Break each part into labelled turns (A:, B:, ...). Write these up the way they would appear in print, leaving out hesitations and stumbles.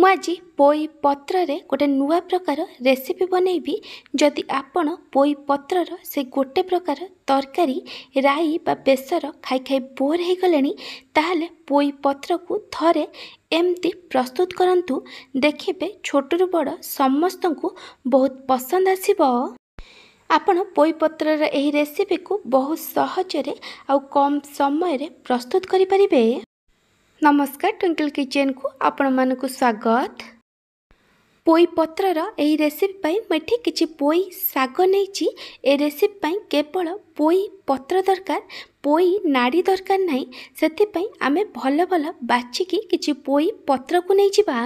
A: ମୁଁ ଆଜି ପୋଇ ପତ୍ରରେ ଗୋଟେ ନୂଆ ପ୍ରକାର ରେସିପି ବନେଇବି। ଯଦି ଆପଣ ପୋଇ ପତ୍ରର ସେ ଗୋଟେ ପ୍ରକାର ତରକାରୀ ରାଇ ବା ବେସର ଖାଇ ଖାଇ ବୋର୍ ହେଇଗଲେଣି, ତାହେଲେ ପୋଇ ପତ୍ରକୁ ଥରେ ଏମିତି ପ୍ରସ୍ତୁତ କରନ୍ତୁ। ଦେଖିବେ ଛୋଟରୁ ବଡ଼ ସମସ୍ତଙ୍କୁ ବହୁତ ପସନ୍ଦ ଆସିବ। ଆପଣ ପୋଇ ପତ୍ରର ଏହି ରେସିପିକୁ ବହୁତ ସହଜରେ ଆଉ କମ୍ ସମୟରେ ପ୍ରସ୍ତୁତ କରିପାରିବେ। नमस्कार, ट्विंकल किचन को आपण मानकु स्वागत। पोई पत्रर एही रेसिपी पाई मैं किछि पोई साग नहीं। ए रेसिपी पाई केवल पोई पत्र दरकार, पोई नाड़ी दरकार नहीं। सेति पाई आमे भल भल बाछिकी किछि पोई पत्र को नहीं जिबा।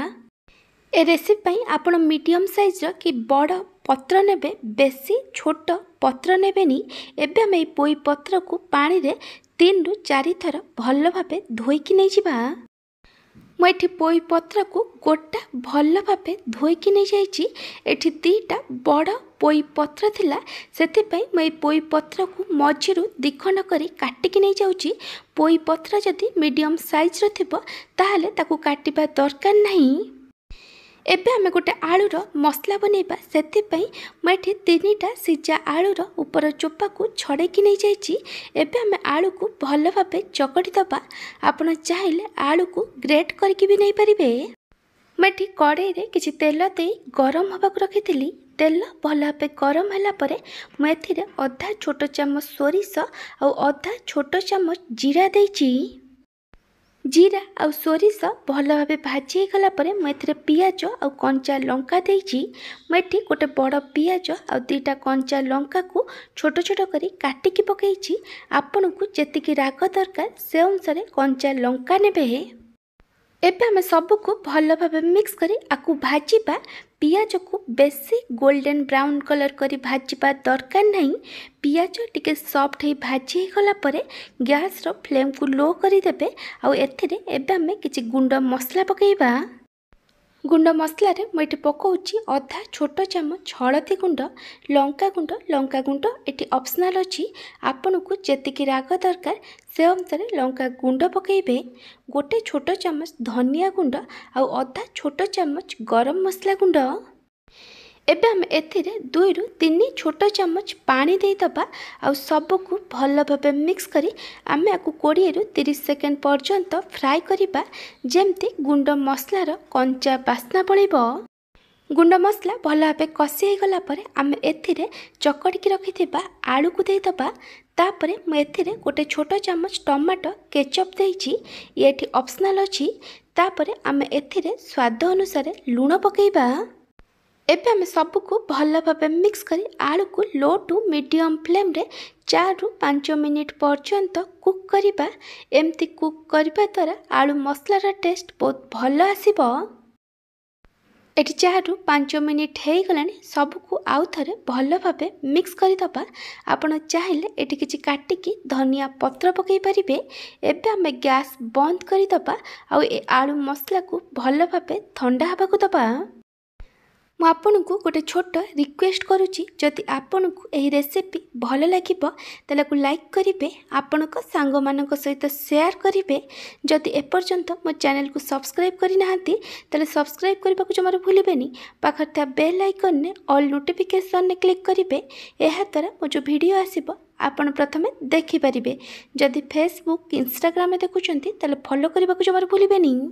A: ए रेसिपी पाई आपण मीडियम साइज रो कि बड़ पत्र नेबे, बेसी छोट पत्र नेबेनी। एबे आमे पोई पत्र को पानी रे 3 रु 4 थर भल भाबे धोईकी नहीं जिबा। मुझे पोई पत्र को गोटा भल भाबे धोईकी नहीं जाइछि। एठी 2टा बड़ पोई पत्र थिला, सेति मैं पोई पत्र को मझिरु दिखंड करी काटिकी नहीं जाउछि। पोई पत्र जदि मीडियम साइज रो थिबो ताहाले ताकू काटिबा दरकार नहीं। एबे आमे गोटे आलूर मसला बनैबा। सेतिपई मैं 3टा सिजा आलूर ऊपर चोपा को छड़ेकी नहीं जाइछि। एबे आमे आलू को भल भाबे चकटी दबा। आपण चाहिले आलू को ग्रेट करके भी नहीं परिबे। मैं कड़ाई रे किछि तेल दे गरम हवा को रखिथिली। तेल भल भाबे गरम होला परे मैं एथिरे आधा छोट चामच सोरिष और आधा छोट चामच जीरा देइछि। जीरा और सोरिष भल भाबे भाजी गला परे मैं एथिरे पियाज और कंचा लंका देइछि। मैं गोटे बड़ पियाज और 2टा कंचा लंका को छोट छोट करी काटिकी पकईछि। आपन को जेतिकी राग दरकार से अनुसार कंचा लंका नेबे। एबे आमे सब को भल भाबे मिक्स करी आकु भाजीबा। पियाज को बेसी गोल्डन ब्राउन कलर करी भाजीबा दरकार नहीं। पियाज टिके सॉफ्ट ही भाजी गला परे गैस रो फ्लेम को लो करी देबे। आ एथिरे एबे आमे किछि गुंड मसला पकेइबा। गुंड मसला रे मैं पकाउछि आधा छोट चामच हळदी गुंड, लंका गुंड एटी ऑप्शनल अछि। आपन को जेतिकी राग दरकार से अनुसार लंका गुंड पकेइबे। गोटे छोट चामच धनिया गुंड और आधा छोट चामच गरम मसला गुंड। एबे हम एथिरे 2 रु 3 छोट चामच पानी दे दबा। आ सब को भल भाबे मिक्स करी आमे आकु 20 रु 30 सेकेंड पर्यंत फ्राई करिबा, जेमती गुंड मसलार कंचा बास्ना पड़िबो। गुंड मसला भल भाबे कसी गला परे आमे एथिरे चकड़िकी रखिथिबा आलू को दे दबा। तापरे मैं एथिरे गोटे छोट चामच टमाटो केचप देइछि। एठी ऑप्शनल अछि। तापरे आमे एथिरे स्वाद अनुसार लूण पकेइबा। एबे आमे सब को भल भाबे मिक्स करी आलू को लो टू मीडियम फ्लेम रे 4 रु 5 मिनिट पर्यंत कुक करिबा। एमती कुक करिबा द्वारा आलू मसलार टेस्ट बहुत भल आसीबो। एटी 4 रु 5 मिनिट हे गलानी। सब को आउ थरे भल भाबे मिक्स करी दबा। आपण चाहिले एटी किछि काटिकी धनिया पत्र पकई परिबे। एबे आमे गैस बंद करी दबा आ ए आलू मसला को भल भाबे ठंडा हबा को दबा। मु आपन को गोटे छोट रिक्वेस्ट करुच्ची, जदि आपन को यही रेसिपी भल लगे तेल को लाइक करेंगे, आपण सांग मानक सहित शेयर करेंगे। जदि एपर्यंत मो चैनल को सब्सक्राइब करना तेल सब्सक्राइब करने को जमार भूलें। पाखर था बेल आइकन ने ऑल नोटिफिकेशन ने क्लिक करेंगे। यह द्वारा मो जो वीडियो आसीबो आपण प्रथमे देखिपारे। जदि फेसबुक इंस्टाग्राम में देखुंत तेल फॉलो करने को जमार भूलें।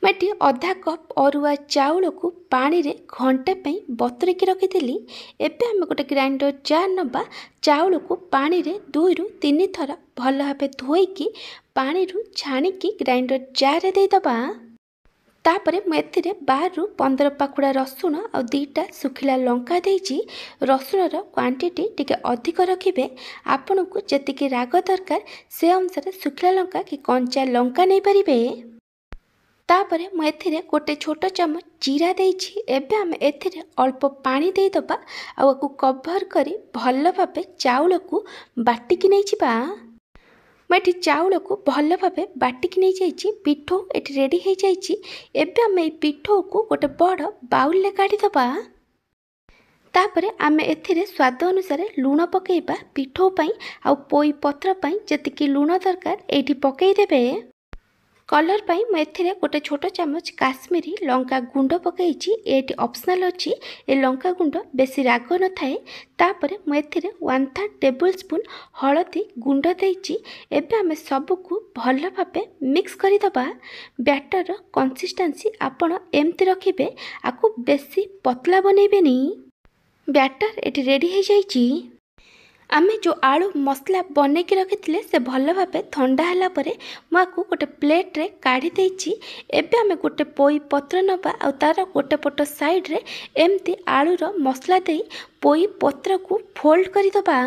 A: मैं आधा कप अरुआ चाउल को पानी रे घंटे पई बतुरेकी रखिथिली। एबे हम गोटे ग्राइंडर जार नबा। चाउल को पानी रे 2 रु 3 थर भल भाबे धोईकी पानी रु छाणिकी ग्राइंडर जार रे दे दबा। तापरे मैं एथिरे 12 रु 15 पाखुड़ा रसुण और 2टा सुखिला लंका देइछि। रसुणर क्वांटिटी टिके अधिक रखिबे। आपन को जेतिकी राग दरकार से अनुसार सुखिला लंका कि कंचा लंका नहीं परिबे। तापरे मैं एथिरे गोटे छोट चामच जीरा देइछि। एबे हम एथिरे अल्प पानी दे दबा आ को कवर करी भल भाबे चाउल को बाटिकी नहीं जिबा। मैं एठी चाउल को भल भाबे बाटिकी नहीं जाइछि। पिठो एठी रेडी हो जाइछि। एबे हम ए पिठो को गोटे बड़ बाउल ले काढी दबा। तापरे आमे एथिरे स्वाद अनुसार लूण पकेइबा। पिठो पई आ पोई पत्र पई जेतिकी लूण दरकार एठी पकेइ देबे। कलर पाई मैं एथिरे गोटे छोट चामच काश्मीरी लंका गुंड पकईची एटी ऑप्शनल अच्छी ए लंका गुंड बेसी राग न थाए तापर मैं एथिरे 1/3 टेबल स्पून हलदी गुंड देइची एबे आमे सबको भल भाबे मिक्स करि दबा। बैटर कंसिस्टेंसी आपण एमती रखिबे आकु बेसी पतला बनेबेनी। बैटर एटी रेडी हो जाइची। आमे जो आलू मसला बने के रखिथिले से भल भाबे ठंडा हला परे माकू गोटे प्लेट रे काढ़ी देइची। एबे आमे गोटे पोई पत्र नबा आ तार गोटे पट साइड रे एमती आलू रो मसला देई पोई पत्र को फोल्ड करि दबा।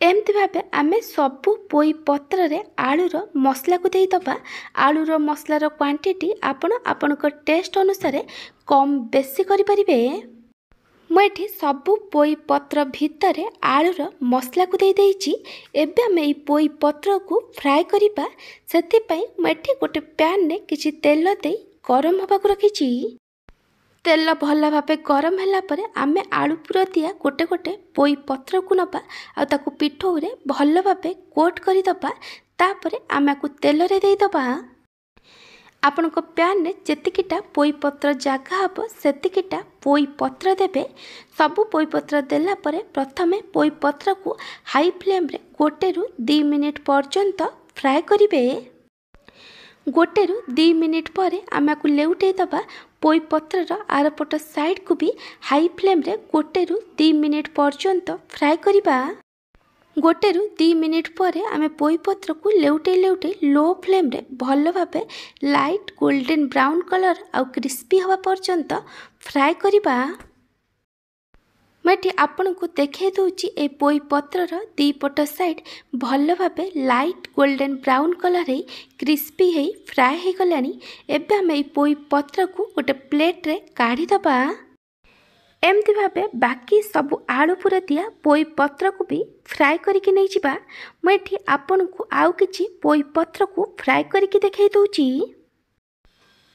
A: एमती भाबे आमे सबु पोई पत्र रे आलू रो मसला को देई दबा। आलू रो मसला रो क्वांटिटी आपण आपनको टेस्ट अनुसार कम बेसी करि परिबे। मुझे सबू पोई पत्र भितर आलूर मसला को दे देइची। एबे आमे ई पोई पत्र को फ्राए करिबा। सेथिपई मुझे गोटे पैन ने किछि तेल दे गरम होबा को रखिची। तेल भल भाबे गरम होला परे आमे आलू पुरा दिया गोटे गोटे पोई पत्र को नबा आ ताकू पिठौ रे भल भाबे कोट करि दबा। तापरे आमे को तेल रे देई दबा। आपण पैन ने जेतिकिटा पोई पत्र जगह हम सेतिकिटा पोई पत्र देबे। सबू पोई पत्र देला परे प्रथमे पोई पत्र को हाई फ्लेम रे 1 ରୁ 2 मिनिट पर्यंत फ्राए करिवे। 1 ରୁ 2 मिनिट परे आमे को लेउटे दबा। पोई पत्र रो आरपट साइड को भी हाई फ्लेम रे 1 ରୁ 2 मिनिट पर्यंत फ्राए करिबा। 1 ରୁ 2 मिनिट परे आमे पोई पत्र को लेउटे लेउटे लो फ्लेम रे भल भाबे लाइट गोल्डन ब्राउन कलर आउ क्रिस्पी हवा पर्यंत फ्राए करिबा। मैं आपन को देखे दूची ए पोई पत्र रो दी पट साइड भल भाबे लाइट गोल्डन ब्राउन कलर है क्रिस्पी है फ्राए हो गलानी। एबे आमे ए पोई पत्र को गोटे प्लेट रे काढ़ी दबा। एमती भाबे बाकी सबु आलू पुरा दिया पोई पत्र को भी फ्राए करके नहीं जिबा। मैं आपन को आउ किछि पोई पत्र को फ्राए करके देखाई दूची।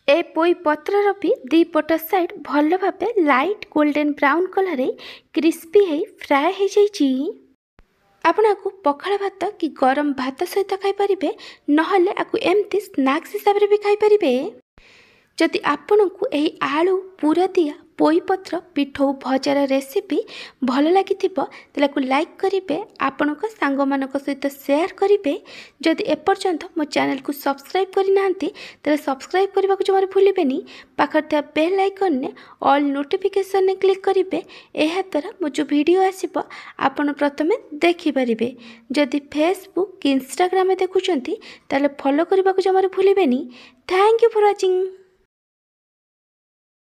A: ए पोई पत्र रो भी दी पट साइड भल भाबे लाइट गोल्डन ब्राउन कलर रे क्रिस्पी है फ्राए हो जाइची। आपण आकु पखाळ भात कि गरम भात सहित खाई परिबे नहले आकु एमती स्नैक्स हिसाब रे भी खाई परिबे। जदि आपण को एही आलू पूरा दिया पोई पत्र पिठौ भजार रेसिपी भल लगी को लाइक करेंगे। आपण सांग मानक सहित शेयर करेंगे। जदि एपर्यंत मो चैनल को सब्सक्राइब करना तेरे सब्सक्राइब करने को जमार भूलें। पाखर बेल आइकन ने ऑल नोटिफिकेशन ने क्लिक करेंगे। यह द्वारा मो जो वीडियो आसीबो आपण प्रथमे देखिपारे। जदि फेसबुक इंस्टाग्राम देखुं ताले फॉलो करने को जमार भूलें। Thank you for watching.